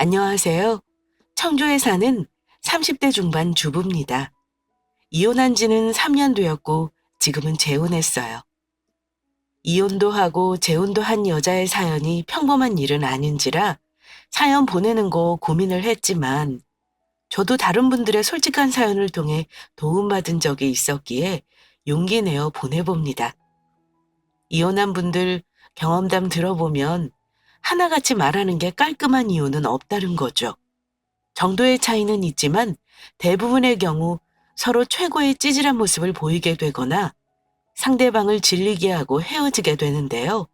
안녕하세요. 청주에 사는 30대 중반 주부입니다. 이혼한 지는 3년 되었고 지금은 재혼했어요. 이혼도 하고 재혼도 한 여자의 사연이 평범한 일은 아닌지라 사연 보내는 거 고민을 했지만 저도 다른 분들의 솔직한 사연을 통해 도움받은 적이 있었기에 용기 내어 보내봅니다. 이혼한 분들 경험담 들어보면 하나같이 말하는 게 깔끔한 이유는 없다는 거죠. 정도의 차이는 있지만 대부분의 경우 서로 최고의 찌질한 모습을 보이게 되거나 상대방을 질리게 하고 헤어지게 되는데요.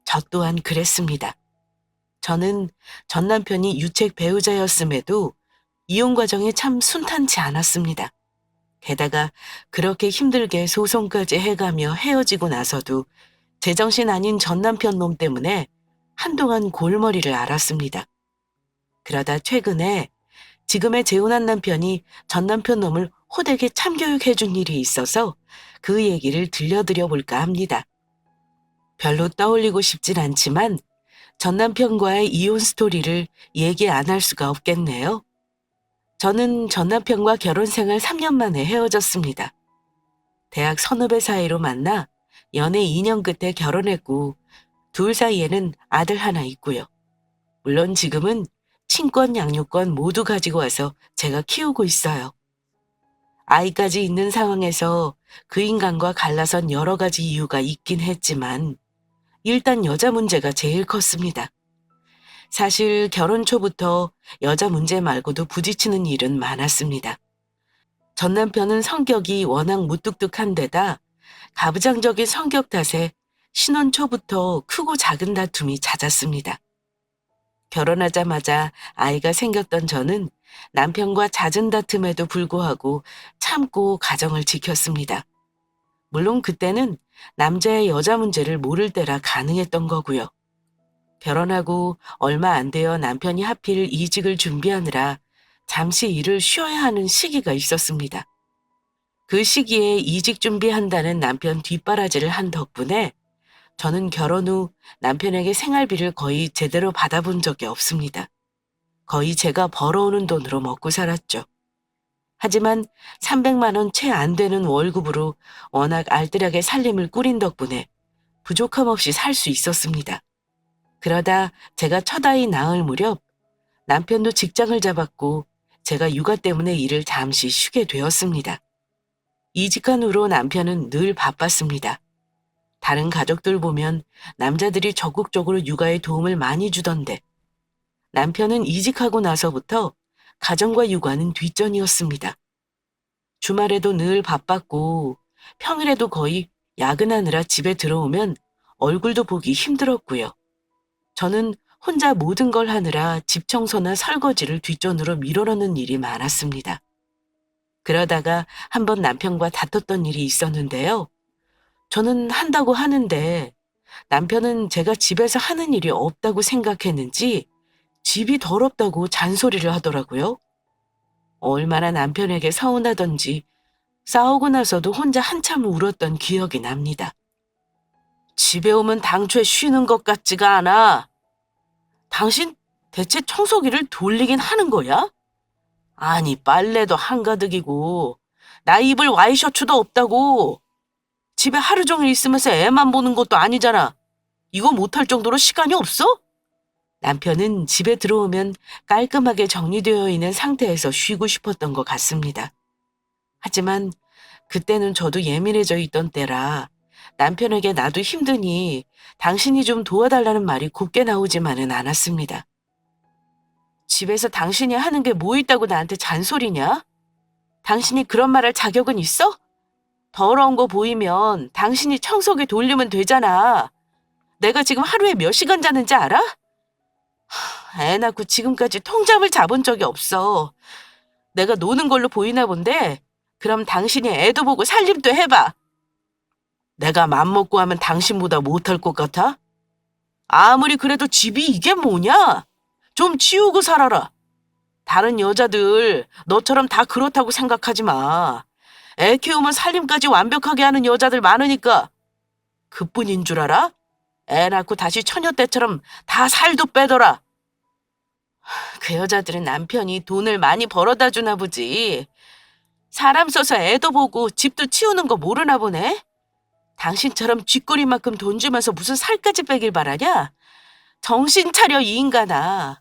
저 또한 그랬습니다. 저는 전 남편이 유책 배우자였음에도 이혼 과정이 참 순탄치 않았습니다. 게다가 그렇게 힘들게 소송까지 해가며 헤어지고 나서도 제정신 아닌 전 남편 놈 때문에 한동안 골머리를 앓았습니다. 그러다 최근에 지금의 재혼한 남편이 전 남편 놈을 호되게 참교육해 준 일이 있어서 그 얘기를 들려드려 볼까 합니다. 별로 떠올리고 싶진 않지만 전 남편과의 이혼 스토리를 얘기 안 할 수가 없겠네요. 저는 전 남편과 결혼 생활 3년 만에 헤어졌습니다. 대학 선후배 사이로 만나 연애 2년 끝에 결혼했고 둘 사이에는 아들 하나 있고요. 물론 지금은 친권, 양육권 모두 가지고 와서 제가 키우고 있어요. 아이까지 있는 상황에서 그 인간과 갈라선 여러 가지 이유가 있긴 했지만 일단 여자 문제가 제일 컸습니다. 사실 결혼 초부터 여자 문제 말고도 부딪히는 일은 많았습니다. 전 남편은 성격이 워낙 무뚝뚝한 데다 가부장적인 성격 탓에 신혼 초부터 크고 작은 다툼이 잦았습니다. 결혼하자마자 아이가 생겼던 저는 남편과 잦은 다툼에도 불구하고 참고 가정을 지켰습니다. 물론 그때는 남자의 여자 문제를 모를 때라 가능했던 거고요. 결혼하고 얼마 안 되어 남편이 하필 이직을 준비하느라 잠시 일을 쉬어야 하는 시기가 있었습니다. 그 시기에 이직 준비한다는 남편 뒷바라지를 한 덕분에 저는 결혼 후 남편에게 생활비를 거의 제대로 받아본 적이 없습니다. 거의 제가 벌어오는 돈으로 먹고 살았죠. 하지만 300만 원 채 안 되는 월급으로 워낙 알뜰하게 살림을 꾸린 덕분에 부족함 없이 살 수 있었습니다. 그러다 제가 첫 아이 낳을 무렵 남편도 직장을 잡았고 제가 육아 때문에 일을 잠시 쉬게 되었습니다. 이직한 후로 남편은 늘 바빴습니다. 다른 가족들 보면 남자들이 적극적으로 육아에 도움을 많이 주던데 남편은 이직하고 나서부터 가정과 육아는 뒷전이었습니다. 주말에도 늘 바빴고 평일에도 거의 야근하느라 집에 들어오면 얼굴도 보기 힘들었고요. 저는 혼자 모든 걸 하느라 집 청소나 설거지를 뒷전으로 밀어넣는 일이 많았습니다. 그러다가 한번 남편과 다퉜던 일이 있었는데요. 저는 한다고 하는데 남편은 제가 집에서 하는 일이 없다고 생각했는지 집이 더럽다고 잔소리를 하더라고요. 얼마나 남편에게 서운하던지 싸우고 나서도 혼자 한참 울었던 기억이 납니다. 집에 오면 당초에 쉬는 것 같지가 않아. 당신 대체 청소기를 돌리긴 하는 거야? 아니, 빨래도 한가득이고 나 입을 와이셔츠도 없다고. 집에 하루 종일 있으면서 애만 보는 것도 아니잖아. 이거 못할 정도로 시간이 없어? 남편은 집에 들어오면 깔끔하게 정리되어 있는 상태에서 쉬고 싶었던 것 같습니다. 하지만 그때는 저도 예민해져 있던 때라 남편에게 나도 힘드니 당신이 좀 도와달라는 말이 곱게 나오지만은 않았습니다. 집에서 당신이 하는 게 뭐 있다고 나한테 잔소리냐? 당신이 그런 말 할 자격은 있어? 더러운 거 보이면 당신이 청소기 돌리면 되잖아. 내가 지금 하루에 몇 시간 자는지 알아? 애 낳고 지금까지 통잠을 잡은 적이 없어. 내가 노는 걸로 보이나 본데 그럼 당신이 애도 보고 살림도 해봐. 내가 맘먹고 하면 당신보다 못할 것 같아? 아무리 그래도 집이 이게 뭐냐? 좀 치우고 살아라. 다른 여자들 너처럼 다 그렇다고 생각하지 마. 애 키우면 살림까지 완벽하게 하는 여자들 많으니까. 그뿐인 줄 알아? 애 낳고 다시 처녀 때처럼 다 살도 빼더라. 그 여자들은 남편이 돈을 많이 벌어다 주나 보지. 사람 써서 애도 보고 집도 치우는 거 모르나 보네. 당신처럼 쥐꼬리만큼 돈 주면서 무슨 살까지 빼길 바라냐? 정신 차려, 이 인간아.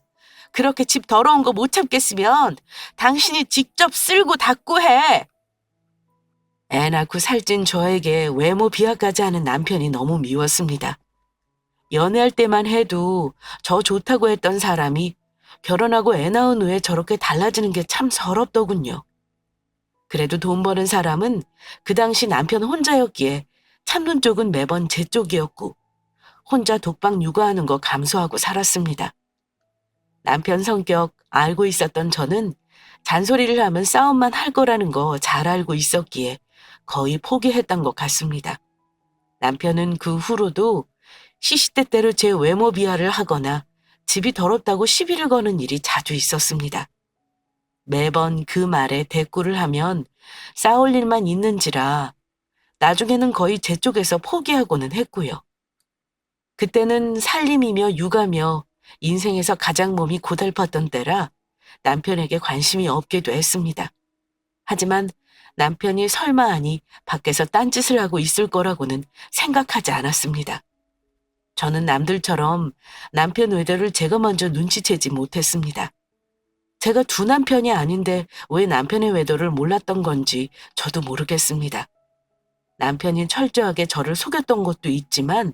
그렇게 집 더러운 거 못 참겠으면 당신이 직접 쓸고 닦고 해. 애 낳고 살찐 저에게 외모 비하까지 하는 남편이 너무 미웠습니다. 연애할 때만 해도 저 좋다고 했던 사람이 결혼하고 애 낳은 후에 저렇게 달라지는 게 참 서럽더군요. 그래도 돈 버는 사람은 그 당시 남편 혼자였기에 참는 쪽은 매번 제 쪽이었고 혼자 독박 육아하는 거 감수하고 살았습니다. 남편 성격 알고 있었던 저는 잔소리를 하면 싸움만 할 거라는 거 잘 알고 있었기에 거의 포기했던 것 같습니다. 남편은 그 후로도 시시때때로 제 외모 비하를 하거나 집이 더럽다고 시비를 거는 일이 자주 있었습니다. 매번 그 말에 대꾸를 하면 싸울 일만 있는지라 나중에는 거의 제 쪽에서 포기하고는 했고요. 그때는 살림이며 육아며 인생에서 가장 몸이 고달팠던 때라 남편에게 관심이 없기도 했습니다. 하지만 남편이 설마 하니 밖에서 딴짓을 하고 있을 거라고는 생각하지 않았습니다. 저는 남들처럼 남편 외도를 제가 먼저 눈치채지 못했습니다. 제가 두 남편이 아닌데 왜 남편의 외도를 몰랐던 건지 저도 모르겠습니다. 남편이 철저하게 저를 속였던 것도 있지만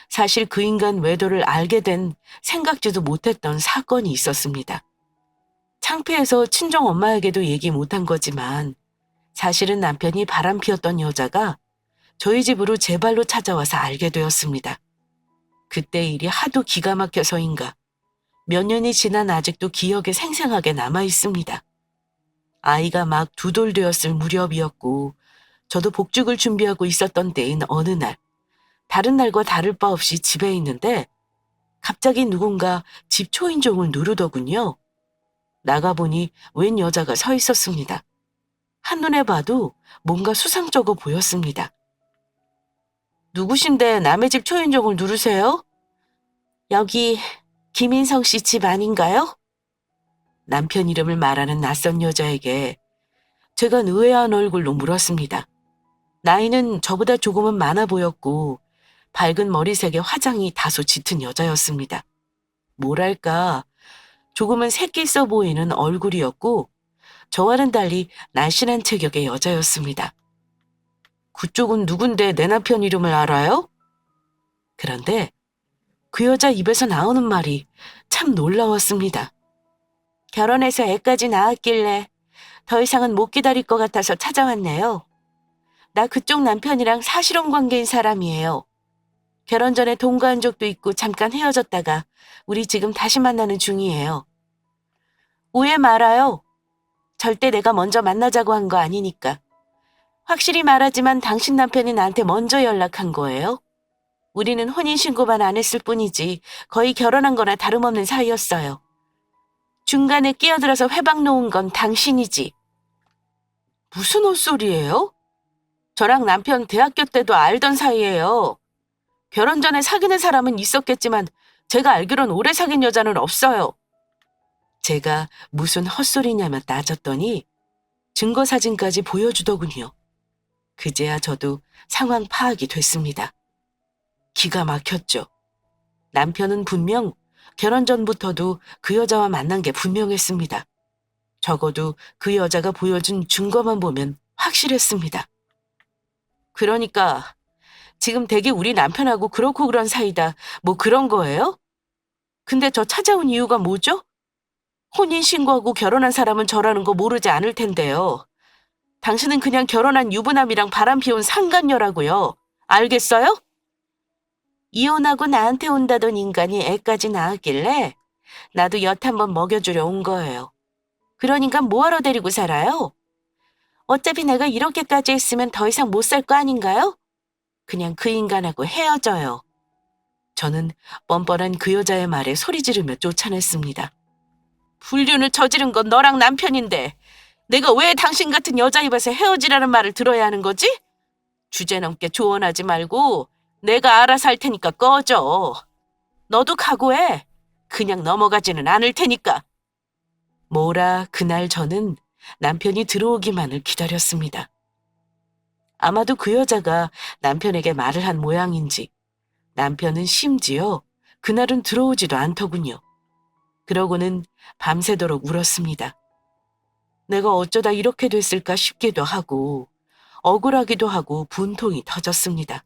사실 그 인간 외도를 알게 된 생각지도 못했던 사건이 있었습니다. 창피해서 친정엄마에게도 얘기 못한 거지만 사실은 남편이 바람피웠던 여자가 저희 집으로 제 발로 찾아와서 알게 되었습니다. 그때 일이 하도 기가 막혀서인가 몇 년이 지난 아직도 기억에 생생하게 남아 있습니다. 아이가 막 두 돌 되었을 무렵이었고 저도 복직을 준비하고 있었던 때인 어느 날 다른 날과 다를 바 없이 집에 있는데 갑자기 누군가 집 초인종을 누르더군요. 나가보니 웬 여자가 서 있었습니다. 한눈에 봐도 뭔가 수상쩍어 보였습니다. 누구신데 남의 집 초인종을 누르세요? 여기 김인성 씨 집 아닌가요? 남편 이름을 말하는 낯선 여자에게 제가 의아한 얼굴로 물었습니다. 나이는 저보다 조금은 많아 보였고 밝은 머리색에 화장이 다소 짙은 여자였습니다. 뭐랄까 조금은 새끼 있어 보이는 얼굴이었고 저와는 달리 날씬한 체격의 여자였습니다. 그쪽은 누군데 내 남편 이름을 알아요? 그런데 그 여자 입에서 나오는 말이 참 놀라웠습니다. 결혼해서 애까지 낳았길래 더 이상은 못 기다릴 것 같아서 찾아왔네요. 나 그쪽 남편이랑 사실혼 관계인 사람이에요. 결혼 전에 동거한 적도 있고 잠깐 헤어졌다가 우리 지금 다시 만나는 중이에요. 오해 말아요. 절대 내가 먼저 만나자고 한 거 아니니까. 확실히 말하지만 당신 남편이 나한테 먼저 연락한 거예요. 우리는 혼인신고만 안 했을 뿐이지 거의 결혼한 거나 다름없는 사이였어요. 중간에 끼어들어서 회방 놓은 건 당신이지. 무슨 헛소리예요? 저랑 남편 대학교 때도 알던 사이예요. 결혼 전에 사귀는 사람은 있었겠지만 제가 알기론 오래 사귄 여자는 없어요. 제가 무슨 헛소리냐며 따졌더니 증거 사진까지 보여주더군요. 그제야 저도 상황 파악이 됐습니다. 기가 막혔죠. 남편은 분명 결혼 전부터도 그 여자와 만난 게 분명했습니다. 적어도 그 여자가 보여준 증거만 보면 확실했습니다. 그러니까 지금 되게 우리 남편하고 그렇고 그런 사이다 뭐 그런 거예요? 근데 저 찾아온 이유가 뭐죠? 혼인신고하고 결혼한 사람은 저라는 거 모르지 않을 텐데요. 당신은 그냥 결혼한 유부남이랑 바람피운 상간녀라고요. 알겠어요? 이혼하고 나한테 온다던 인간이 애까지 낳았길래 나도 엿 한번 먹여주려 온 거예요. 그러니까 뭐하러 데리고 살아요? 어차피 내가 이렇게까지 했으면 더 이상 못 살 거 아닌가요? 그냥 그 인간하고 헤어져요. 저는 뻔뻔한 그 여자의 말에 소리 지르며 쫓아냈습니다. 불륜을 저지른 건 너랑 남편인데 내가 왜 당신 같은 여자 입에서 헤어지라는 말을 들어야 하는 거지? 주제넘게 조언하지 말고 내가 알아서 할 테니까 꺼져. 너도 각오해. 그냥 넘어가지는 않을 테니까. 뭐라 그날 저는 남편이 들어오기만을 기다렸습니다. 아마도 그 여자가 남편에게 말을 한 모양인지 남편은 심지어 그날은 들어오지도 않더군요. 그러고는 밤새도록 울었습니다. 내가 어쩌다 이렇게 됐을까 싶기도 하고 억울하기도 하고 분통이 터졌습니다.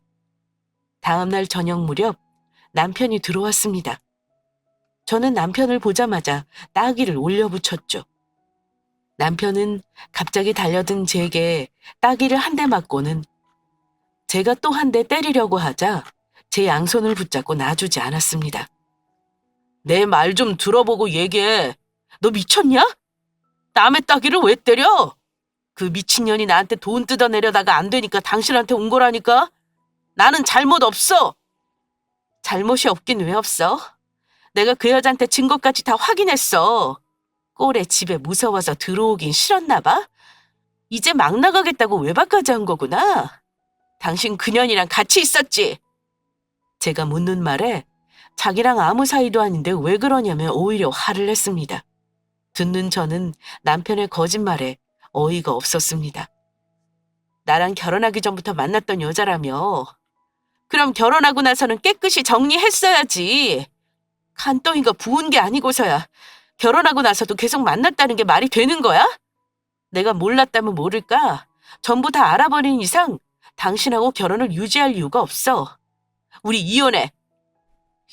다음날 저녁 무렵 남편이 들어왔습니다. 저는 남편을 보자마자 따귀를 올려붙였죠. 남편은 갑자기 달려든 제게 따귀를 한 대 맞고는 제가 또 한 대 때리려고 하자 제 양손을 붙잡고 놔주지 않았습니다. 내 말 좀 들어보고 얘기해. 너 미쳤냐? 남의 따귀를 왜 때려? 그 미친년이 나한테 돈 뜯어내려다가 안 되니까 당신한테 온 거라니까? 나는 잘못 없어. 잘못이 없긴 왜 없어? 내가 그 여자한테 증거까지 다 확인했어. 꼴에 집에 무서워서 들어오긴 싫었나 봐? 이제 막 나가겠다고 외박까지 한 거구나. 당신 그년이랑 같이 있었지? 제가 묻는 말에 자기랑 아무 사이도 아닌데 왜 그러냐며 오히려 화를 냈습니다. 듣는 저는 남편의 거짓말에 어이가 없었습니다. 나랑 결혼하기 전부터 만났던 여자라며. 그럼 결혼하고 나서는 깨끗이 정리했어야지. 간덩이가 부은 게 아니고서야 결혼하고 나서도 계속 만났다는 게 말이 되는 거야? 내가 몰랐다면 모를까? 전부 다 알아버린 이상 당신하고 결혼을 유지할 이유가 없어. 우리 이혼해.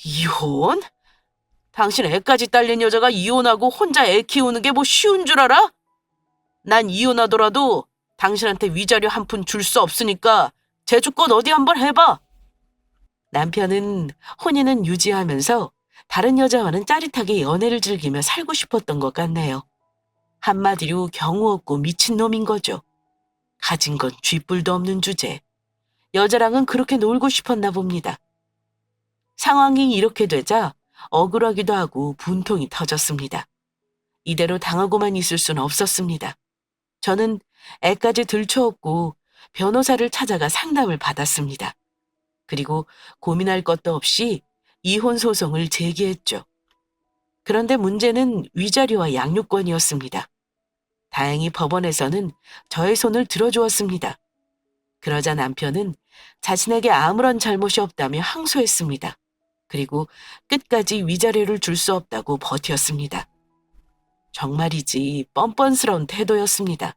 이혼? 당신 애까지 딸린 여자가 이혼하고 혼자 애 키우는 게 뭐 쉬운 줄 알아? 난 이혼하더라도 당신한테 위자료 한 푼 줄 수 없으니까 제주껏 어디 한번 해봐. 남편은 혼인은 유지하면서 다른 여자와는 짜릿하게 연애를 즐기며 살고 싶었던 것 같네요. 한마디로 경우 없고 미친놈인 거죠. 가진 건 쥐뿔도 없는 주제. 여자랑은 그렇게 놀고 싶었나 봅니다. 상황이 이렇게 되자 억울하기도 하고 분통이 터졌습니다. 이대로 당하고만 있을 수는 없었습니다. 저는 애까지 들쳐업고 변호사를 찾아가 상담을 받았습니다. 그리고 고민할 것도 없이 이혼 소송을 제기했죠. 그런데 문제는 위자료와 양육권이었습니다. 다행히 법원에서는 저의 손을 들어주었습니다. 그러자 남편은 자신에게 아무런 잘못이 없다며 항소했습니다. 그리고 끝까지 위자료를 줄 수 없다고 버텼습니다. 정말이지 뻔뻔스러운 태도였습니다.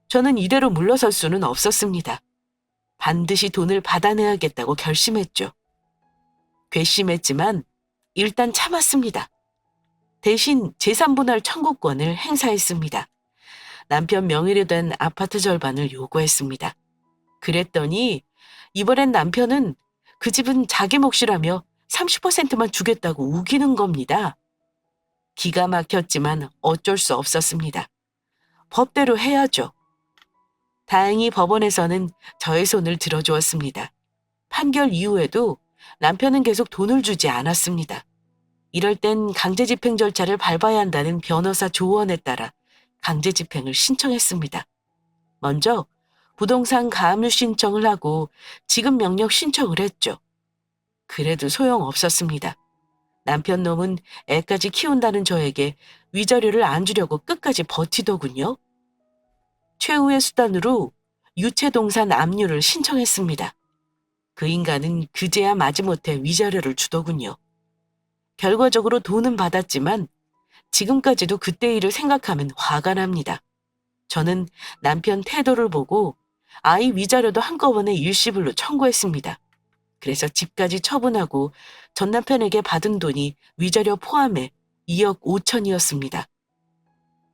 저는 이대로 물러설 수는 없었습니다. 반드시 돈을 받아내야겠다고 결심했죠. 괘씸했지만 일단 참았습니다. 대신 재산분할 청구권을 행사했습니다. 남편 명의로 된 아파트 절반을 요구했습니다. 그랬더니 이번엔 남편은 그 집은 자기 몫이라며 30%만 주겠다고 우기는 겁니다. 기가 막혔지만 어쩔 수 없었습니다. 법대로 해야죠. 다행히 법원에서는 저의 손을 들어주었습니다. 판결 이후에도 남편은 계속 돈을 주지 않았습니다. 이럴 땐 강제집행 절차를 밟아야 한다는 변호사 조언에 따라 강제집행을 신청했습니다. 먼저 부동산 가압류 신청을 하고 지급 명령 신청을 했죠. 그래도 소용없었습니다. 남편 놈은 애까지 키운다는 저에게 위자료를 안 주려고 끝까지 버티더군요. 최후의 수단으로 유체동산 압류를 신청했습니다. 그 인간은 그제야 마지못해 위자료를 주더군요. 결과적으로 돈은 받았지만 지금까지도 그때 일을 생각하면 화가 납니다. 저는 남편 태도를 보고 아이 위자료도 한꺼번에 일시불로 청구했습니다. 그래서 집까지 처분하고 전 남편에게 받은 돈이 위자료 포함해 2억 5천이었습니다.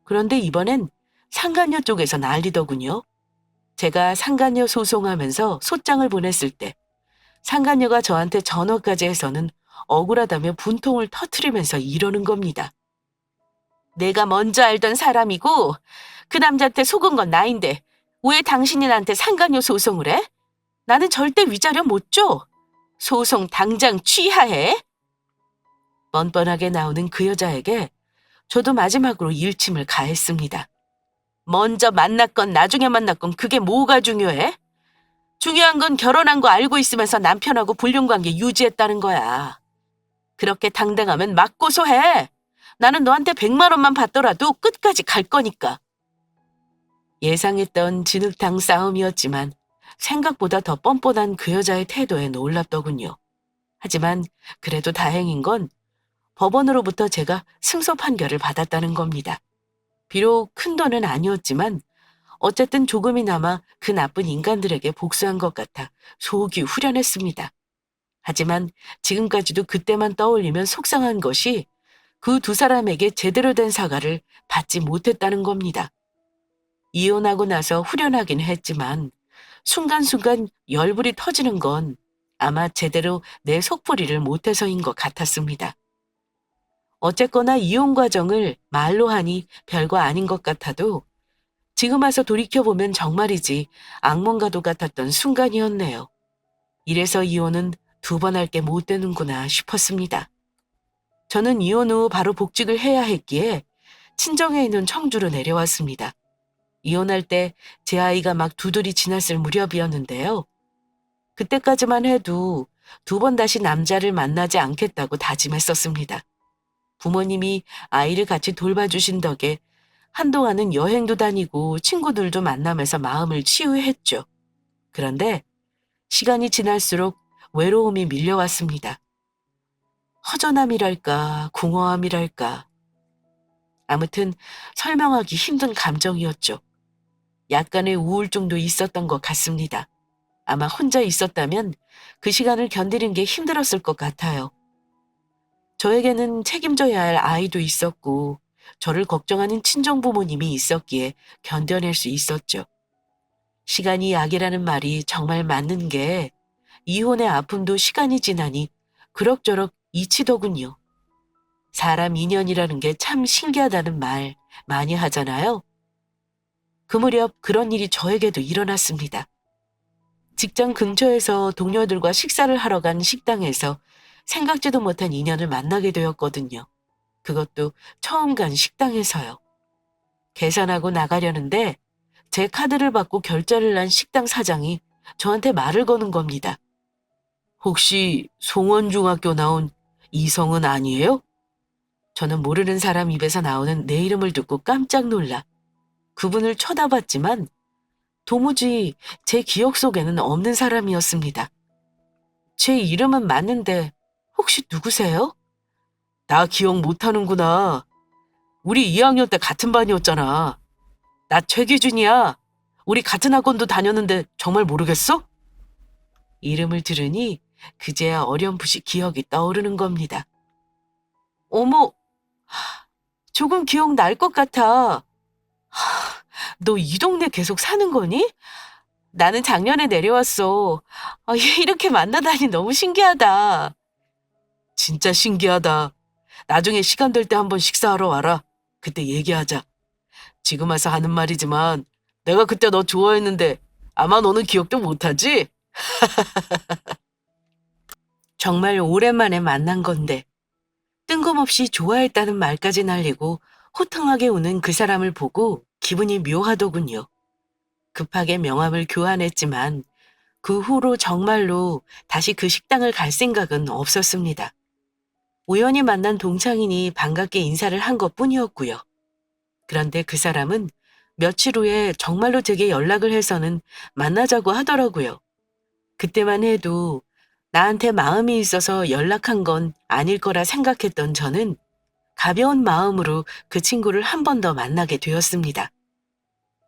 그런데 이번엔 상간녀 쪽에서 난리더군요. 제가 상간녀 소송하면서 소장을 보냈을 때 상간녀가 저한테 전화까지 해서는 억울하다며 분통을 터트리면서 이러는 겁니다. 내가 먼저 알던 사람이고 그 남자한테 속은 건 나인데 왜 당신이 나한테 상간녀 소송을 해? 나는 절대 위자료 못 줘. 소송 당장 취하해. 뻔뻔하게 나오는 그 여자에게 저도 마지막으로 일침을 가했습니다. 먼저 만났건 나중에 만났건 그게 뭐가 중요해? 중요한 건 결혼한 거 알고 있으면서 남편하고 불륜관계 유지했다는 거야. 그렇게 당당하면 막 고소해. 나는 너한테 100만 원만 받더라도 끝까지 갈 거니까. 예상했던 진흙탕 싸움이었지만 생각보다 더 뻔뻔한 그 여자의 태도에 놀랍더군요. 하지만 그래도 다행인 건 법원으로부터 제가 승소 판결을 받았다는 겁니다. 비록 큰 돈은 아니었지만 어쨌든 조금이나마 그 나쁜 인간들에게 복수한 것 같아 속이 후련했습니다. 하지만 지금까지도 그때만 떠올리면 속상한 것이 그 두 사람에게 제대로 된 사과를 받지 못했다는 겁니다. 이혼하고 나서 후련하긴 했지만 순간순간 열불이 터지는 건 아마 제대로 내 속풀이를 못해서인 것 같았습니다. 어쨌거나 이혼 과정을 말로 하니 별거 아닌 것 같아도 지금 와서 돌이켜보면 정말이지 악몽과도 같았던 순간이었네요. 이래서 이혼은 2번 할 게 못 되는구나 싶었습니다. 저는 이혼 후 바로 복직을 해야 했기에 친정에 있는 청주로 내려왔습니다. 이혼할 때 제 아이가 막 2돌이 지났을 무렵이었는데요. 그때까지만 해도 2번 다시 남자를 만나지 않겠다고 다짐했었습니다. 부모님이 아이를 같이 돌봐주신 덕에 한동안은 여행도 다니고 친구들도 만나면서 마음을 치유했죠. 그런데 시간이 지날수록 외로움이 밀려왔습니다. 허전함이랄까, 공허함이랄까. 아무튼 설명하기 힘든 감정이었죠. 약간의 우울증도 있었던 것 같습니다. 아마 혼자 있었다면 그 시간을 견디는 게 힘들었을 것 같아요. 저에게는 책임져야 할 아이도 있었고 저를 걱정하는 친정 부모님이 있었기에 견뎌낼 수 있었죠. 시간이 약이라는 말이 정말 맞는 게 이혼의 아픔도 시간이 지나니 그럭저럭 잊히더군요. 사람 인연이라는 게 참 신기하다는 말 많이 하잖아요. 그 무렵 그런 일이 저에게도 일어났습니다. 직장 근처에서 동료들과 식사를 하러 간 식당에서 생각지도 못한 인연을 만나게 되었거든요. 그것도 처음 간 식당에서요. 계산하고 나가려는데 제 카드를 받고 결제를 한 식당 사장이 저한테 말을 거는 겁니다. 혹시 송원중학교 나온 이성은 아니에요? 저는 모르는 사람 입에서 나오는 내 이름을 듣고 깜짝 놀라 그분을 쳐다봤지만 도무지 제 기억 속에는 없는 사람이었습니다. 제 이름은 맞는데 혹시 누구세요? 나 기억 못하는구나. 우리 2학년 때 같은 반이었잖아. 나 최기준이야. 우리 같은 학원도 다녔는데 정말 모르겠어? 이름을 들으니 그제야 어렴풋이 기억이 떠오르는 겁니다. 어머, 조금 기억 날 것 같아. 너 이 동네 계속 사는 거니? 나는 작년에 내려왔어. 이렇게 만나다니 너무 신기하다. 진짜 신기하다. 나중에 시간 될 때 한번 식사하러 와라. 그때 얘기하자. 지금 와서 하는 말이지만 내가 그때 너 좋아했는데 아마 너는 기억도 못하지? 정말 오랜만에 만난 건데 뜬금없이 좋아했다는 말까지 날리고 호탕하게 우는 그 사람을 보고 기분이 묘하더군요. 급하게 명함을 교환했지만 그 후로 정말로 다시 그 식당을 갈 생각은 없었습니다. 우연히 만난 동창이니 반갑게 인사를 한 것뿐이었고요. 그런데 그 사람은 며칠 후에 정말로 제게 연락을 해서는 만나자고 하더라고요. 그때만 해도 나한테 마음이 있어서 연락한 건 아닐 거라 생각했던 저는 가벼운 마음으로 그 친구를 한 번 더 만나게 되었습니다.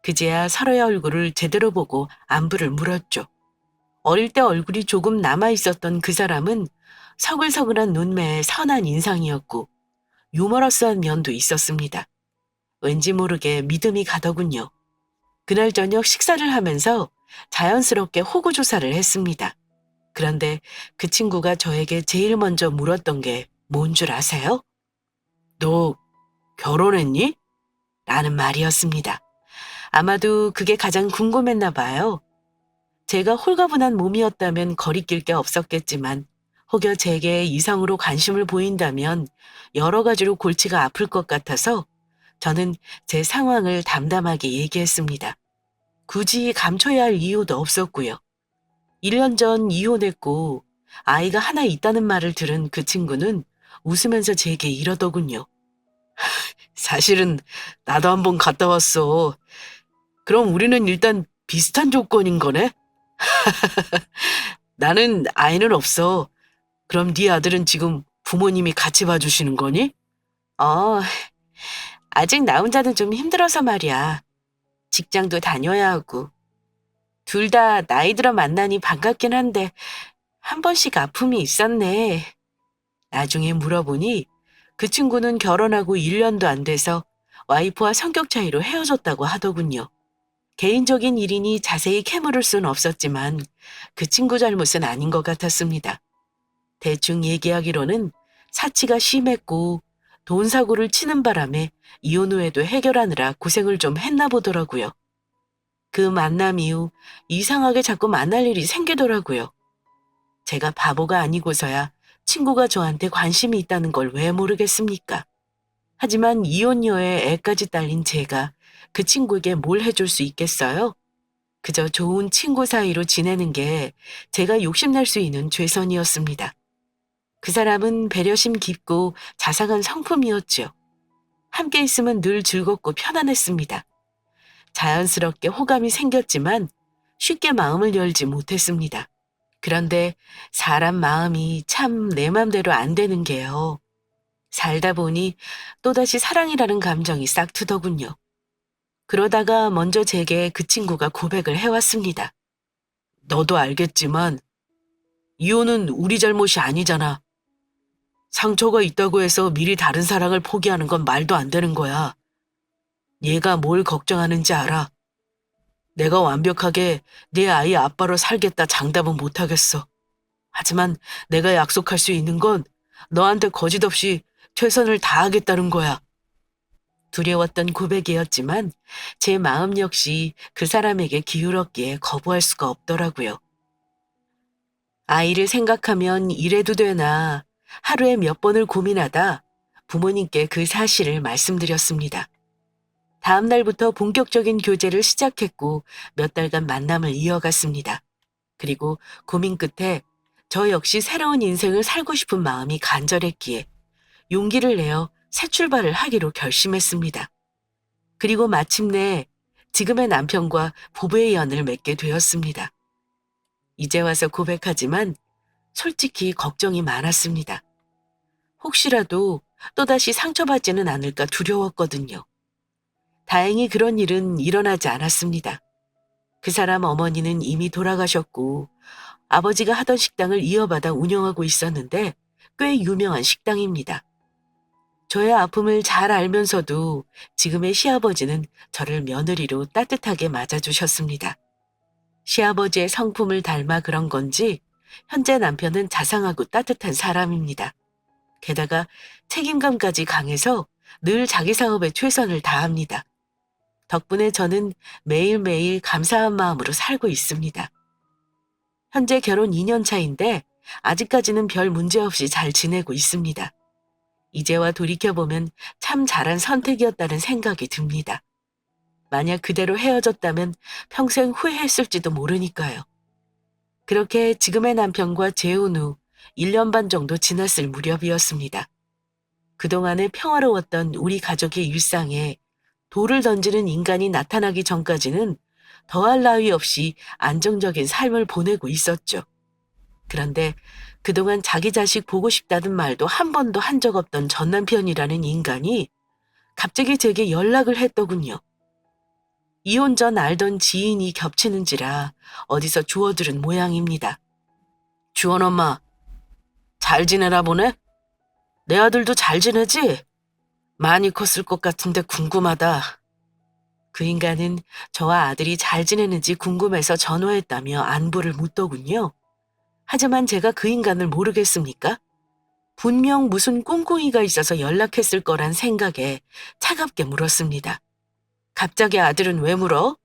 그제야 서로의 얼굴을 제대로 보고 안부를 물었죠. 어릴 때 얼굴이 조금 남아있었던 그 사람은 서글서글한 눈매에 선한 인상이었고 유머러스한 면도 있었습니다. 왠지 모르게 믿음이 가더군요. 그날 저녁 식사를 하면서 자연스럽게 호구조사를 했습니다. 그런데 그 친구가 저에게 제일 먼저 물었던 게 뭔 줄 아세요? 너 결혼했니? 라는 말이었습니다. 아마도 그게 가장 궁금했나 봐요. 제가 홀가분한 몸이었다면 거리낄 게 없었겠지만 혹여 제게 이성으로 관심을 보인다면 여러 가지로 골치가 아플 것 같아서 저는 제 상황을 담담하게 얘기했습니다. 굳이 감춰야 할 이유도 없었고요. 1년 전 이혼했고 아이가 하나 있다는 말을 들은 그 친구는 웃으면서 제게 이러더군요. 사실은 나도 한번 갔다 왔어. 그럼 우리는 일단 비슷한 조건인 거네? 나는 아이는 없어. 그럼 네 아들은 지금 부모님이 같이 봐주시는 거니? 어, 아직 나 혼자는 좀 힘들어서 말이야. 직장도 다녀야 하고. 둘 다 나이 들어 만나니 반갑긴 한데 한 번씩 아픔이 있었네. 나중에 물어보니 그 친구는 결혼하고 1년도 안 돼서 와이프와 성격 차이로 헤어졌다고 하더군요. 개인적인 일이니 자세히 캐물을 순 없었지만 그 친구 잘못은 아닌 것 같았습니다. 대충 얘기하기로는 사치가 심했고 돈 사고를 치는 바람에 이혼 후에도 해결하느라 고생을 좀 했나 보더라고요. 그 만남 이후 이상하게 자꾸 만날 일이 생기더라고요. 제가 바보가 아니고서야 친구가 저한테 관심이 있다는 걸 왜 모르겠습니까? 하지만 이혼녀에 애까지 딸린 제가 그 친구에게 뭘 해줄 수 있겠어요? 그저 좋은 친구 사이로 지내는 게 제가 욕심낼 수 있는 최선이었습니다. 그 사람은 배려심 깊고 자상한 성품이었죠. 함께 있으면 늘 즐겁고 편안했습니다. 자연스럽게 호감이 생겼지만 쉽게 마음을 열지 못했습니다. 그런데 사람 마음이 참 내 맘대로 안 되는 게요. 살다 보니 또다시 사랑이라는 감정이 싹 트더군요. 그러다가 먼저 제게 그 친구가 고백을 해왔습니다. 너도 알겠지만 이혼은 우리 잘못이 아니잖아. 상처가 있다고 해서 미리 다른 사랑을 포기하는 건 말도 안 되는 거야. 얘가 뭘 걱정하는지 알아. 내가 완벽하게 내 아이 아빠로 살겠다 장담은 못하겠어. 하지만 내가 약속할 수 있는 건 너한테 거짓없이 최선을 다하겠다는 거야. 두려웠던 고백이었지만 제 마음 역시 그 사람에게 기울었기에 거부할 수가 없더라고요. 아이를 생각하면 이래도 되나 하루에 몇 번을 고민하다 부모님께 그 사실을 말씀드렸습니다. 다음 날부터 본격적인 교제를 시작했고 몇 달간 만남을 이어갔습니다. 그리고 고민 끝에 저 역시 새로운 인생을 살고 싶은 마음이 간절했기에 용기를 내어 새 출발을 하기로 결심했습니다. 그리고 마침내 지금의 남편과 부부의 연을 맺게 되었습니다. 이제 와서 고백하지만 솔직히 걱정이 많았습니다. 혹시라도 또다시 상처받지는 않을까 두려웠거든요. 다행히 그런 일은 일어나지 않았습니다. 그 사람 어머니는 이미 돌아가셨고 아버지가 하던 식당을 이어받아 운영하고 있었는데 꽤 유명한 식당입니다. 저의 아픔을 잘 알면서도 지금의 시아버지는 저를 며느리로 따뜻하게 맞아주셨습니다. 시아버지의 성품을 닮아 그런 건지 현재 남편은 자상하고 따뜻한 사람입니다. 게다가 책임감까지 강해서 늘 자기 사업에 최선을 다합니다. 덕분에 저는 매일매일 감사한 마음으로 살고 있습니다. 현재 결혼 2년 차인데 아직까지는 별 문제 없이 잘 지내고 있습니다. 이제와 돌이켜보면 참 잘한 선택이었다는 생각이 듭니다. 만약 그대로 헤어졌다면 평생 후회했을지도 모르니까요. 그렇게 지금의 남편과 재혼 후 1년 반 정도 지났을 무렵이었습니다. 그동안의 평화로웠던 우리 가족의 일상에 돌을 던지는 인간이 나타나기 전까지는 더할 나위 없이 안정적인 삶을 보내고 있었죠. 그런데 그동안 자기 자식 보고 싶다는 말도 한 번도 한 적 없던 전 남편이라는 인간이 갑자기 제게 연락을 했더군요. 이혼 전 알던 지인이 겹치는지라 어디서 주워들은 모양입니다. 주원 엄마, 잘 지내나 보네? 내 아들도 잘 지내지? 많이 컸을 것 같은데 궁금하다. 그 인간은 저와 아들이 잘 지내는지 궁금해서 전화했다며 안부를 묻더군요. 하지만 제가 그 인간을 모르겠습니까? 분명 무슨 꿍꿍이가 있어서 연락했을 거란 생각에 차갑게 물었습니다. 갑자기 아들은 왜 물어?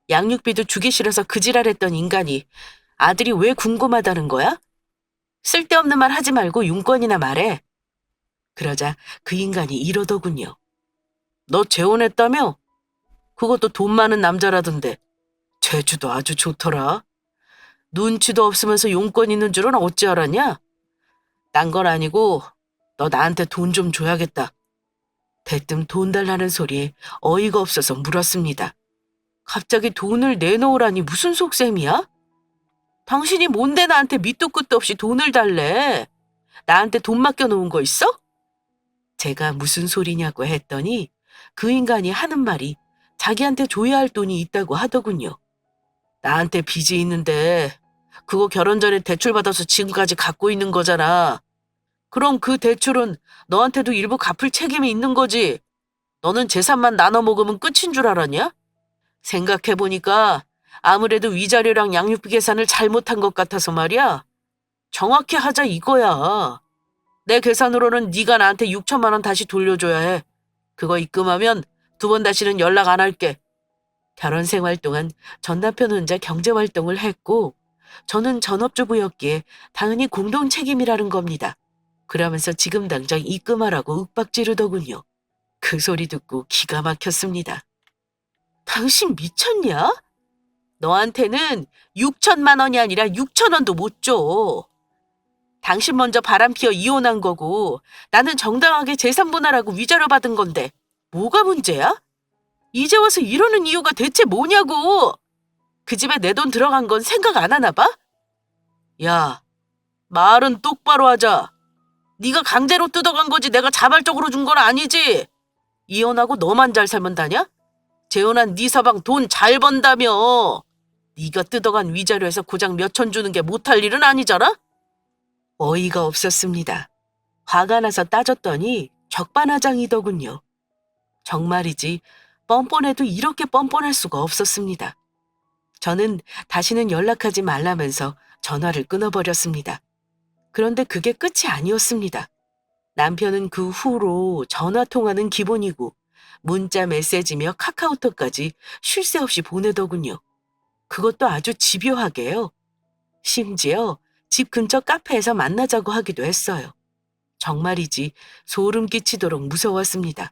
양육비도 주기 싫어서 그 지랄했던 인간이 아들이 왜 궁금하다는 거야? 쓸데없는 말 하지 말고 용건이나 말해. 그러자 그 인간이 이러더군요. 너 재혼했다며? 그것도 돈 많은 남자라던데. 재주도 아주 좋더라. 눈치도 없으면서 용건 있는 줄은 어찌 알았냐? 딴 건 아니고 너 나한테 돈 좀 줘야겠다. 대뜸 돈 달라는 소리에 어이가 없어서 물었습니다. 갑자기 돈을 내놓으라니 무슨 속셈이야? 당신이 뭔데 나한테 밑도 끝도 없이 돈을 달래? 나한테 돈 맡겨놓은 거 있어? 제가 무슨 소리냐고 했더니 그 인간이 하는 말이 자기한테 줘야 할 돈이 있다고 하더군요. 나한테 빚이 있는데 그거 결혼 전에 대출받아서 지금까지 갖고 있는 거잖아. 그럼 그 대출은 너한테도 일부 갚을 책임이 있는 거지. 너는 재산만 나눠 먹으면 끝인 줄 알았냐? 생각해보니까 아무래도 위자료랑 양육비 계산을 잘못한 것 같아서 말이야. 정확히 하자 이거야. 내 계산으로는 네가 나한테 6천만 원 다시 돌려줘야 해. 그거 입금하면 2번 다시는 연락 안 할게. 결혼 생활 동안 전 남편 혼자 경제활동을 했고 저는 전업주부였기에 당연히 공동 책임이라는 겁니다. 그러면서 지금 당장 입금하라고 윽박지르더군요. 그 소리 듣고 기가 막혔습니다. 당신 미쳤냐? 너한테는 6천만 원이 아니라 6천 원도 못 줘. 당신 먼저 바람 피워 이혼한 거고 나는 정당하게 재산 분할하고 위자료 받은 건데 뭐가 문제야? 이제 와서 이러는 이유가 대체 뭐냐고. 그 집에 내 돈 들어간 건 생각 안 하나 봐? 야, 말은 똑바로 하자. 네가 강제로 뜯어간 거지 내가 자발적으로 준 건 아니지. 이혼하고 너만 잘 살면 다냐? 재혼한 네 서방 돈 잘 번다며. 네가 뜯어간 위자료에서 고작 몇 천 주는 게 못할 일은 아니잖아? 어이가 없었습니다. 화가 나서 따졌더니 적반하장이더군요. 정말이지 뻔뻔해도 이렇게 뻔뻔할 수가 없었습니다. 저는 다시는 연락하지 말라면서 전화를 끊어버렸습니다. 그런데 그게 끝이 아니었습니다. 남편은 그 후로 전화통화는 기본이고 문자 메시지며 카카오톡까지 쉴 새 없이 보내더군요. 그것도 아주 집요하게요. 심지어 집 근처 카페에서 만나자고 하기도 했어요. 정말이지 소름 끼치도록 무서웠습니다.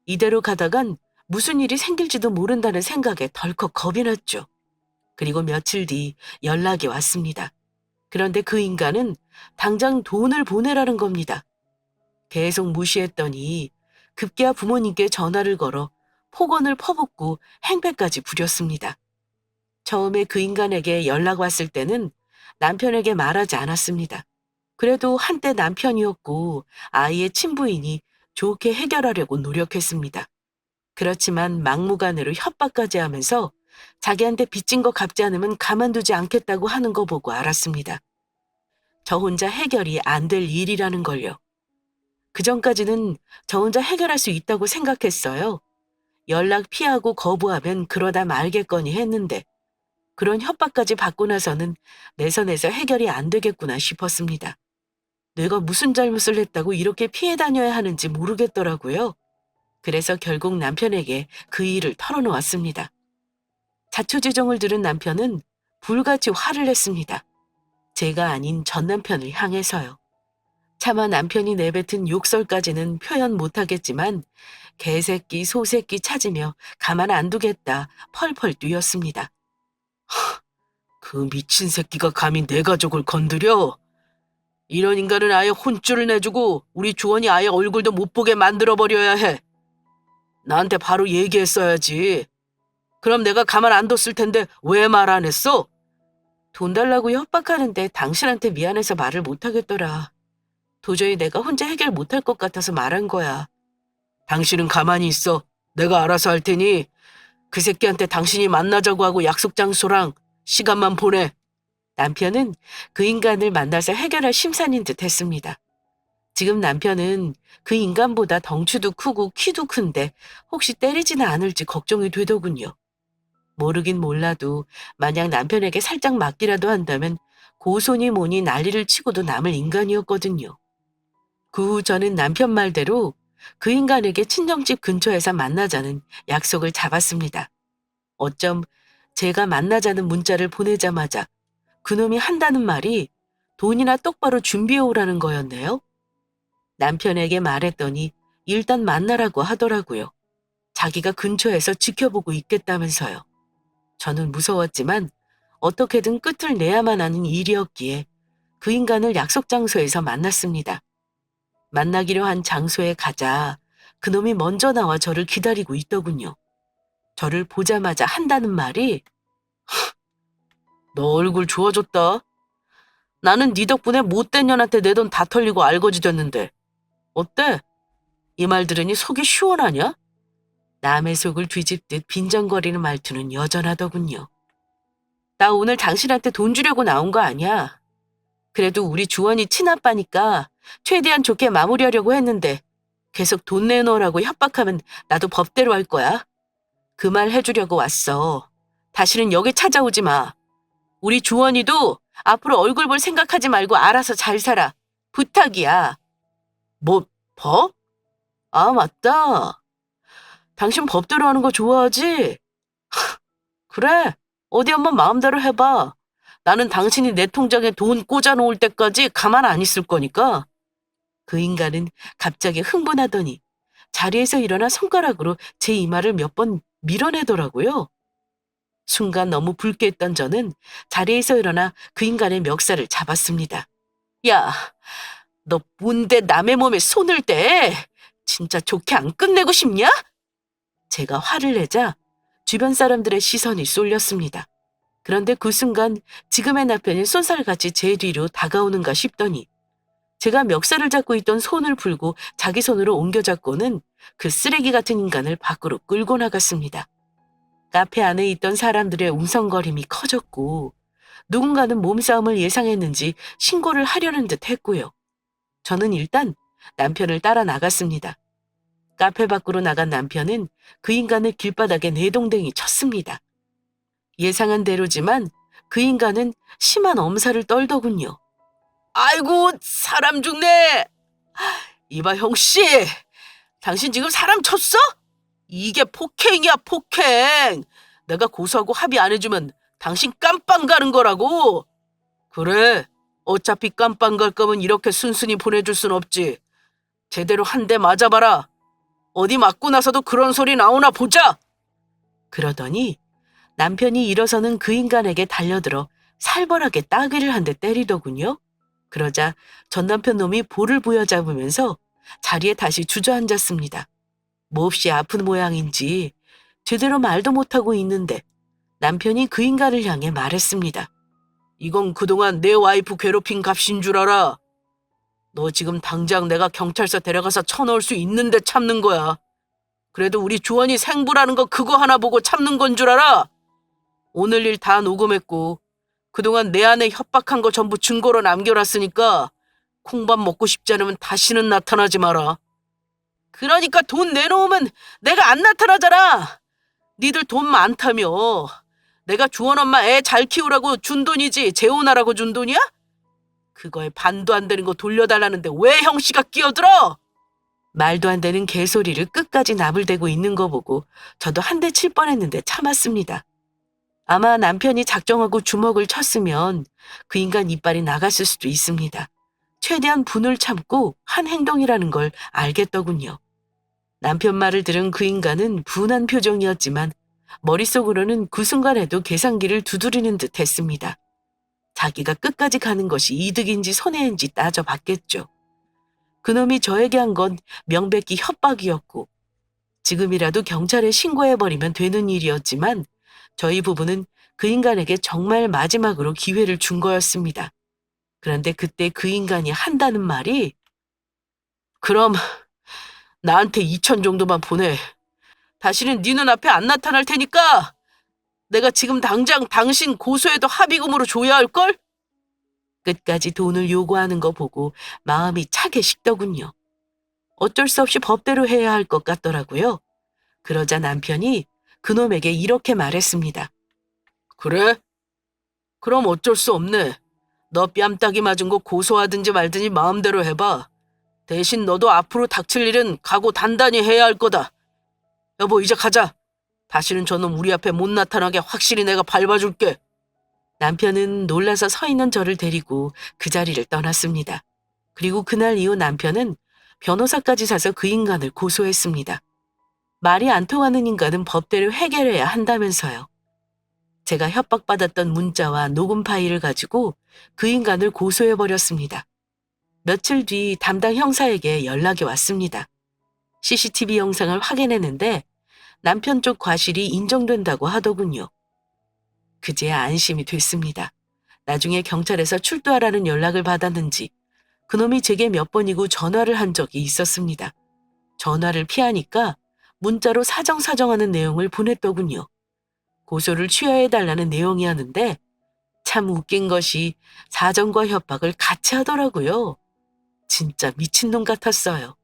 이대로 가다간 무슨 일이 생길지도 모른다는 생각에 덜컥 겁이 났죠. 그리고 며칠 뒤 연락이 왔습니다. 그런데 그 인간은 당장 돈을 보내라는 겁니다. 계속 무시했더니 급기야 부모님께 전화를 걸어 폭언을 퍼붓고 행패까지 부렸습니다. 처음에 그 인간에게 연락 왔을 때는 남편에게 말하지 않았습니다. 그래도 한때 남편이었고 아이의 친부이니 좋게 해결하려고 노력했습니다. 그렇지만 막무가내로 협박까지 하면서 자기한테 빚진 거 갚지 않으면 가만두지 않겠다고 하는 거 보고 알았습니다. 저 혼자 해결이 안 될 일이라는 걸요. 그전까지는 저 혼자 해결할 수 있다고 생각했어요. 연락 피하고 거부하면 그러다 말겠거니 했는데 그런 협박까지 받고 나서는 내 선에서 해결이 안 되겠구나 싶었습니다. 내가 무슨 잘못을 했다고 이렇게 피해 다녀야 하는지 모르겠더라고요. 그래서 결국 남편에게 그 일을 털어놓았습니다. 자초지종을 들은 남편은 불같이 화를 냈습니다. 제가 아닌 전 남편을 향해서요. 차마 남편이 내뱉은 욕설까지는 표현 못하겠지만 개새끼, 소새끼 찾으며 가만 안 두겠다 펄펄 뛰었습니다. 그 미친 새끼가 감히 내 가족을 건드려? 이런 인간은 아예 혼쭐을 내주고 우리 주원이 아예 얼굴도 못 보게 만들어버려야 해. 나한테 바로 얘기했어야지. 그럼 내가 가만 안 뒀을 텐데 왜 말 안 했어? 돈 달라고 협박하는데 당신한테 미안해서 말을 못하겠더라. 도저히 내가 혼자 해결 못할 것 같아서 말한 거야. 당신은 가만히 있어. 내가 알아서 할 테니 그 새끼한테 당신이 만나자고 하고 약속 장소랑 시간만 보내. 남편은 그 인간을 만나서 해결할 심산인 듯 했습니다. 지금 남편은 그 인간보다 덩치도 크고 키도 큰데 혹시 때리지는 않을지 걱정이 되더군요. 모르긴 몰라도 만약 남편에게 살짝 맞기라도 한다면 고소니 뭐니 난리를 치고도 남을 인간이었거든요. 그 후 저는 남편 말대로 그 인간에게 친정집 근처에서 만나자는 약속을 잡았습니다. 어쩜 제가 만나자는 문자를 보내자마자 그놈이 한다는 말이 돈이나 똑바로 준비해 오라는 거였네요. 남편에게 말했더니 일단 만나라고 하더라고요. 자기가 근처에서 지켜보고 있겠다면서요. 저는 무서웠지만 어떻게든 끝을 내야만 하는 일이었기에 그 인간을 약속 장소에서 만났습니다. 만나기로 한 장소에 가자 그놈이 먼저 나와 저를 기다리고 있더군요. 저를 보자마자 한다는 말이 너 얼굴 좋아졌다. 나는 네 덕분에 못된 년한테 내 돈 다 털리고 알거지 됐는데 어때? 이 말 들으니 속이 시원하냐? 남의 속을 뒤집듯 빈정거리는 말투는 여전하더군요. 나 오늘 당신한테 돈 주려고 나온 거 아니야. 그래도 우리 주원이 친아빠니까 최대한 좋게 마무리하려고 했는데 계속 돈 내놓으라고 협박하면 나도 법대로 할 거야. 그 말 해주려고 왔어. 다시는 여기 찾아오지 마. 우리 주원이도 앞으로 얼굴 볼 생각하지 말고 알아서 잘 살아. 부탁이야. 뭐, 법? 아, 맞다. 당신 법대로 하는 거 좋아하지? 그래. 어디 한번 마음대로 해봐. 나는 당신이 내 통장에 돈 꽂아놓을 때까지 가만 안 있을 거니까. 그 인간은 갑자기 흥분하더니 자리에서 일어나 손가락으로 제 이마를 몇 번 밀어내더라고요. 순간 너무 불쾌했던 저는 자리에서 일어나 그 인간의 멱살을 잡았습니다. 야, 너 뭔데 남의 몸에 손을 대? 진짜 좋게 안 끝내고 싶냐? 제가 화를 내자 주변 사람들의 시선이 쏠렸습니다. 그런데 그 순간 지금의 남편이 쏜살같이 제 뒤로 다가오는가 싶더니 제가 멱살을 잡고 있던 손을 풀고 자기 손으로 옮겨 잡고는 그 쓰레기 같은 인간을 밖으로 끌고 나갔습니다. 카페 안에 있던 사람들의 웅성거림이 커졌고 누군가는 몸싸움을 예상했는지 신고를 하려는 듯 했고요. 저는 일단 남편을 따라 나갔습니다. 카페 밖으로 나간 남편은 그 인간을 길바닥에 내동댕이 쳤습니다. 예상한 대로지만 그 인간은 심한 엄살을 떨더군요. 아이고, 사람 죽네. 이봐, 형씨. 당신 지금 사람 쳤어? 이게 폭행이야, 폭행. 내가 고소하고 합의 안 해주면 당신 깜빵 가는 거라고. 그래, 어차피 깜빵 갈 거면 이렇게 순순히 보내줄 순 없지. 제대로 한 대 맞아봐라. 어디 맞고 나서도 그런 소리 나오나 보자. 그러더니 남편이 일어서는 그 인간에게 달려들어 살벌하게 따귀를 한 대 때리더군요. 그러자 전 남편 놈이 볼을 부여잡으면서 자리에 다시 주저앉았습니다. 몹시 아픈 모양인지 제대로 말도 못하고 있는데 남편이 그 인간을 향해 말했습니다. 이건 그동안 내 와이프 괴롭힌 값인 줄 알아. 너 지금 당장 내가 경찰서 데려가서 쳐넣을 수 있는데 참는 거야. 그래도 우리 주원이 생부라는 거 그거 하나 보고 참는 건 줄 알아. 오늘 일 다 녹음했고 그동안 내 안에 협박한 거 전부 증거로 남겨놨으니까 콩밥 먹고 싶지 않으면 다시는 나타나지 마라. 그러니까 돈 내놓으면 내가 안 나타나잖아. 니들 돈 많다며. 내가 주원 엄마 애 잘 키우라고 준 돈이지 재혼하라고 준 돈이야? 그거에 반도 안 되는 거 돌려달라는데 왜 형씨가 끼어들어? 말도 안 되는 개소리를 끝까지 나불대고 있는 거 보고 저도 한 대 칠 뻔했는데 참았습니다. 아마 남편이 작정하고 주먹을 쳤으면 그 인간 이빨이 나갔을 수도 있습니다. 최대한 분을 참고 한 행동이라는 걸 알겠더군요. 남편 말을 들은 그 인간은 분한 표정이었지만 머릿속으로는 그 순간에도 계산기를 두드리는 듯 했습니다. 자기가 끝까지 가는 것이 이득인지 손해인지 따져봤겠죠. 그놈이 저에게 한 건 명백히 협박이었고 지금이라도 경찰에 신고해버리면 되는 일이었지만 저희 부부는 그 인간에게 정말 마지막으로 기회를 준 거였습니다. 그런데 그때 그 인간이 한다는 말이 그럼 나한테 2천 정도만 보내. 다시는 네 눈앞에 안 나타날 테니까 내가 지금 당장 당신 고소해도 합의금으로 줘야 할걸? 끝까지 돈을 요구하는 거 보고 마음이 차게 식더군요. 어쩔 수 없이 법대로 해야 할 것 같더라고요. 그러자 남편이 그놈에게 이렇게 말했습니다. 그래? 그럼 어쩔 수 없네. 너 뺨따기 맞은 거 고소하든지 말든지 마음대로 해봐. 대신 너도 앞으로 닥칠 일은 각오 단단히 해야 할 거다. 여보, 이제 가자. 다시는 저놈 우리 앞에 못 나타나게 확실히 내가 밟아줄게. 남편은 놀라서 서 있는 저를 데리고 그 자리를 떠났습니다. 그리고 그날 이후 남편은 변호사까지 사서 그 인간을 고소했습니다. 말이 안 통하는 인간은 법대로 해결해야 한다면서요. 제가 협박받았던 문자와 녹음 파일을 가지고 그 인간을 고소해버렸습니다. 며칠 뒤 담당 형사에게 연락이 왔습니다. CCTV 영상을 확인했는데 남편 쪽 과실이 인정된다고 하더군요. 그제야 안심이 됐습니다. 나중에 경찰에서 출두하라는 연락을 받았는지 그놈이 제게 몇 번이고 전화를 한 적이 있었습니다. 전화를 피하니까 문자로 사정사정하는 내용을 보냈더군요. 고소를 취하해달라는 내용이었는데 참 웃긴 것이 사정과 협박을 같이 하더라고요. 진짜 미친놈 같았어요.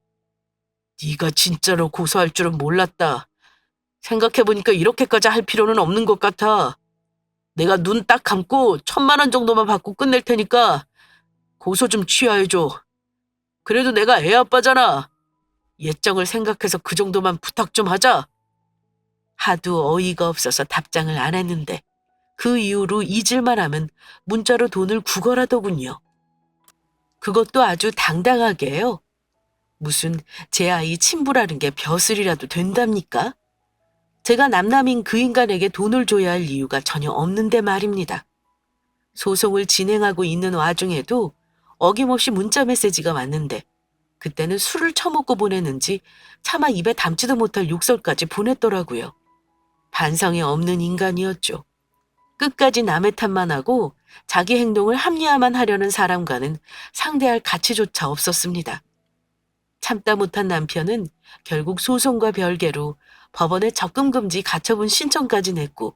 네가 진짜로 고소할 줄은 몰랐다. 생각해보니까 이렇게까지 할 필요는 없는 것 같아. 내가 눈 딱 감고 1,000만 원 정도만 받고 끝낼 테니까 고소 좀 취하해줘. 그래도 내가 애 아빠잖아. 예정을 생각해서 그 정도만 부탁 좀 하자. 하도 어이가 없어서 답장을 안 했는데 그 이후로 잊을만 하면 문자로 돈을 구걸하더군요. 그것도 아주 당당하게요. 무슨 제 아이 친부라는 게 벼슬이라도 된답니까? 제가 남남인 그 인간에게 돈을 줘야 할 이유가 전혀 없는데 말입니다. 소송을 진행하고 있는 와중에도 어김없이 문자 메시지가 왔는데 그때는 술을 처먹고 보냈는지 차마 입에 담지도 못할 욕설까지 보냈더라고요. 반성이 없는 인간이었죠. 끝까지 남의 탓만 하고 자기 행동을 합리화만 하려는 사람과는 상대할 가치조차 없었습니다. 참다 못한 남편은 결국 소송과 별개로 법원에 접근금지 가처분 신청까지 냈고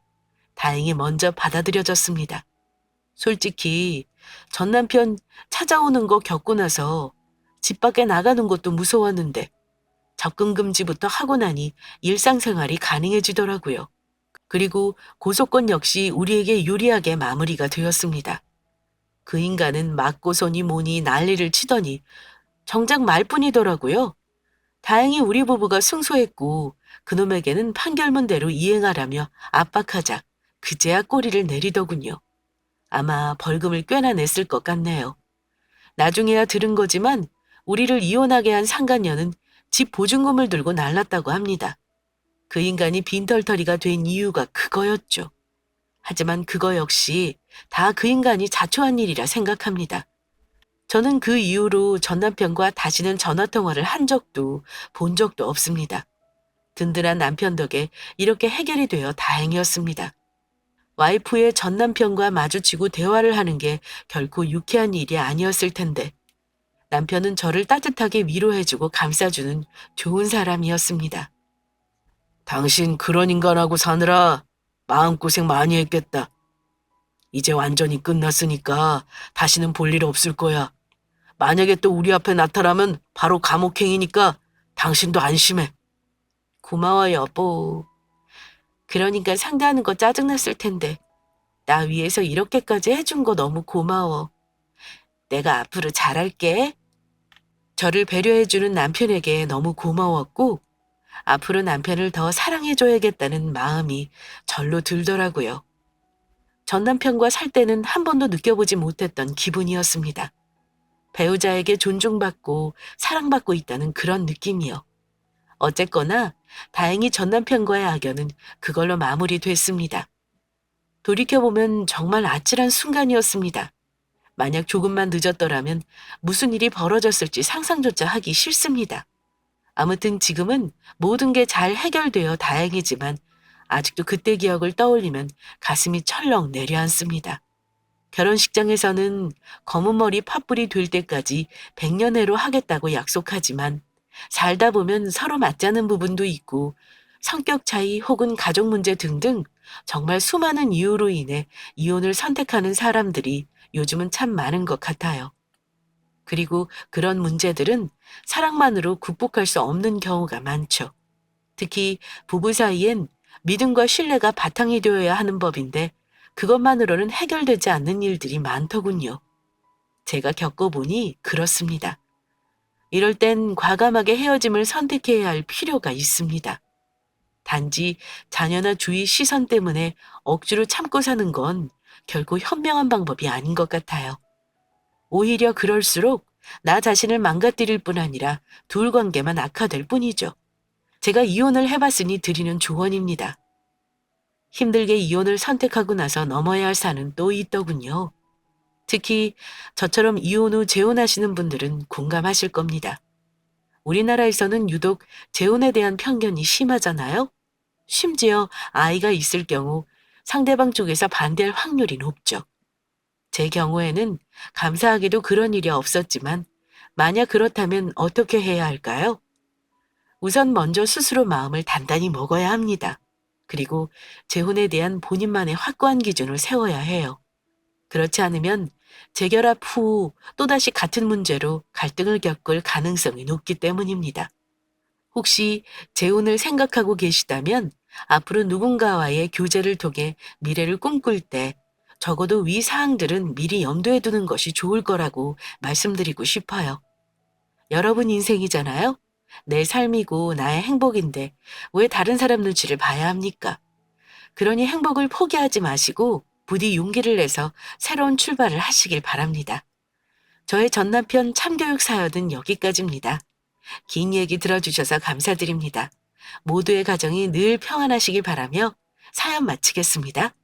다행히 먼저 받아들여졌습니다. 솔직히 전 남편 찾아오는 거 겪고 나서 집 밖에 나가는 것도 무서웠는데 접근금지부터 하고 나니 일상생활이 가능해지더라고요. 그리고 고소건 역시 우리에게 유리하게 마무리가 되었습니다. 그 인간은 맞고서니 뭐니 난리를 치더니 정작 말뿐이더라고요. 다행히 우리 부부가 승소했고 그놈에게는 판결문대로 이행하라며 압박하자 그제야 꼬리를 내리더군요. 아마 벌금을 꽤나 냈을 것 같네요. 나중에야 들은 거지만 우리를 이혼하게 한 상간녀는 집 보증금을 들고 날랐다고 합니다. 그 인간이 빈털터리가 된 이유가 그거였죠. 하지만 그거 역시 다 그 인간이 자초한 일이라 생각합니다. 저는 그 이후로 전 남편과 다시는 전화통화를 한 적도 본 적도 없습니다. 든든한 남편 덕에 이렇게 해결이 되어 다행이었습니다. 와이프의 전 남편과 마주치고 대화를 하는 게 결코 유쾌한 일이 아니었을 텐데 남편은 저를 따뜻하게 위로해주고 감싸주는 좋은 사람이었습니다. 당신 그런 인간하고 사느라 마음고생 많이 했겠다. 이제 완전히 끝났으니까 다시는 볼 일 없을 거야. 만약에 또 우리 앞에 나타나면 바로 감옥행이니까 당신도 안심해. 고마워 여보. 그러니까 상대하는 거 짜증났을 텐데 나 위해서 이렇게까지 해준 거 너무 고마워. 내가 앞으로 잘할게. 저를 배려해주는 남편에게 너무 고마웠고 앞으로 남편을 더 사랑해줘야겠다는 마음이 절로 들더라고요. 전 남편과 살 때는 한 번도 느껴보지 못했던 기분이었습니다. 배우자에게 존중받고 사랑받고 있다는 그런 느낌이요. 어쨌거나 다행히 전 남편과의 악연은 그걸로 마무리됐습니다. 돌이켜보면 정말 아찔한 순간이었습니다. 만약 조금만 늦었더라면 무슨 일이 벌어졌을지 상상조차 하기 싫습니다. 아무튼 지금은 모든 게 잘 해결되어 다행이지만 아직도 그때 기억을 떠올리면 가슴이 철렁 내려앉습니다. 결혼식장에서는 검은 머리 팥불이 될 때까지 100년해로 하겠다고 약속하지만 살다 보면 서로 맞지 않는 부분도 있고 성격 차이 혹은 가족 문제 등등 정말 수많은 이유로 인해 이혼을 선택하는 사람들이 요즘은 참 많은 것 같아요. 그리고 그런 문제들은 사랑만으로 극복할 수 없는 경우가 많죠. 특히 부부 사이엔 믿음과 신뢰가 바탕이 되어야 하는 법인데 그것만으로는 해결되지 않는 일들이 많더군요. 제가 겪어보니 그렇습니다. 이럴 땐 과감하게 헤어짐을 선택해야 할 필요가 있습니다. 단지 자녀나 주위 시선 때문에 억지로 참고 사는 건 결코 현명한 방법이 아닌 것 같아요. 오히려 그럴수록 나 자신을 망가뜨릴 뿐 아니라 둘 관계만 악화될 뿐이죠. 제가 이혼을 해봤으니 드리는 조언입니다. 힘들게 이혼을 선택하고 나서 넘어야 할 산은 또 있더군요. 특히 저처럼 이혼 후 재혼하시는 분들은 공감하실 겁니다. 우리나라에서는 유독 재혼에 대한 편견이 심하잖아요. 심지어 아이가 있을 경우 상대방 쪽에서 반대할 확률이 높죠. 제 경우에는 감사하게도 그런 일이 없었지만 만약 그렇다면 어떻게 해야 할까요? 우선 먼저 스스로 마음을 단단히 먹어야 합니다. 그리고 재혼에 대한 본인만의 확고한 기준을 세워야 해요. 그렇지 않으면 재결합 후 또다시 같은 문제로 갈등을 겪을 가능성이 높기 때문입니다. 혹시 재혼을 생각하고 계시다면 앞으로 누군가와의 교제를 통해 미래를 꿈꿀 때 적어도 위 사항들은 미리 염두에 두는 것이 좋을 거라고 말씀드리고 싶어요. 여러분 인생이잖아요? 내 삶이고 나의 행복인데 왜 다른 사람 눈치를 봐야 합니까? 그러니 행복을 포기하지 마시고 부디 용기를 내서 새로운 출발을 하시길 바랍니다. 저의 전남편 참교육 사연은 여기까지입니다. 긴 얘기 들어주셔서 감사드립니다. 모두의 가정이 늘 평안하시길 바라며 사연 마치겠습니다.